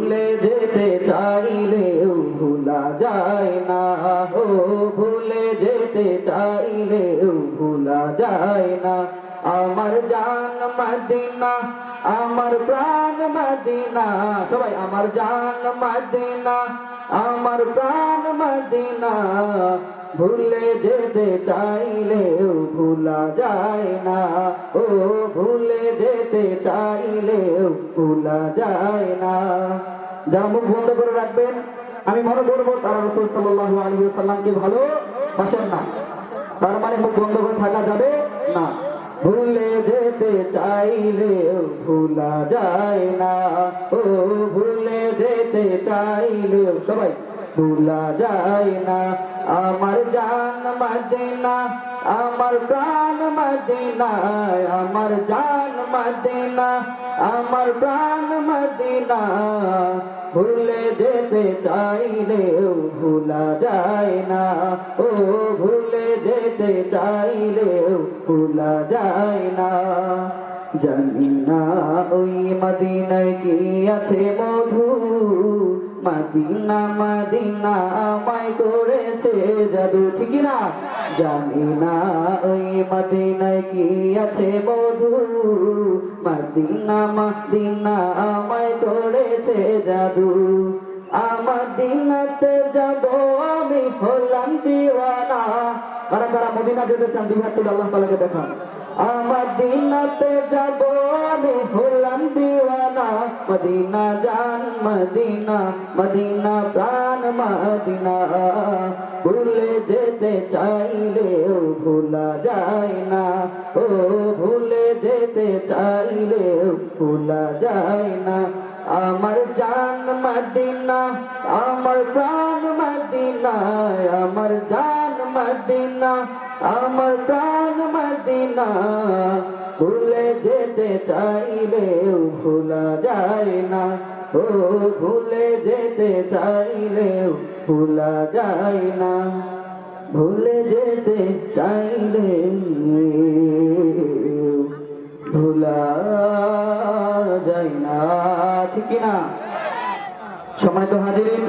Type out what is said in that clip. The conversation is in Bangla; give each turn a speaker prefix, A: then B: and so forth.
A: ভুলে যেতে চাইলেও ভোলা যায় না, ও ভুলে যেতে চাইলেও ভোলা যায় না। আমার জান মদিনা, আমার প্রাণ মদিনা, সবাই আমার জান মদিনা, আমার প্রাণ মদিনা, ভুলে যেতে চাইলেও ভোলা যায় না, ও ভুলে যেতে চাইলেও ভোলা যায় না। যারা মুখ বন্ধ করে রাখবেন, আমি মনে করবো তারা রাসূল সাল্লাল্লাহু আলাইহি ওয়াসাল্লামকে ভালোবাসেন না, তার মানে মুখ বন্ধ করে থাকা যাবে না। ভুলে যেতে চাইলেও ভোলা যায় না, ও ভুলে যেতে চাইলেও সবাই ভোলা যায় না। আমার জান মদিনা, আমার প্রাণ মদিনা, আমার জান মদিনা, আমার প্রাণ মদিনা, ভুলে যেতে চাইলেও ভোলা যায় না, ও ভুলে যেতে চাইলেও ভোলা যায় না। জানি না ওই মদিনায় কি আছে মধু, মদিনা মদিনা আমায় করেছে জাদু, ঠিক না? জানি না ওই মদিনায় কি আছে মধু, মদিনা মদিনা আমায় করেছে জাদু। আমার দিনাতে যাব আমি হলাম দিওয়ানা। কারা কারা মদিনা যেতে চান দুই হাত তুলে আল্লাহ তাআলাকে দেখান। আমার দিনাতে যাব আমি হলাম দিওয়ানা, মদিনা জান মদিনা, মদিনা প্রাণ মদিনা, ভুলে যেতে চাইলেও ভোলা যায় না, ও ভুলে যেতে চাইলেও ভোলা যায় না। আমার জান মদিনা, আমার প্রাণ মদিনা, আমার জান মদিনা, আমার প্রাণ মদিনা, ভুলে যেতে চাইলেও ভোলা যায় না, ও ভুলে যেতে চাইলেও ভোলা যায় না, ভুলে যেতে চাইলেও ভোলা যায় না, ঠিক না? সম্মানিত হাজিরিন।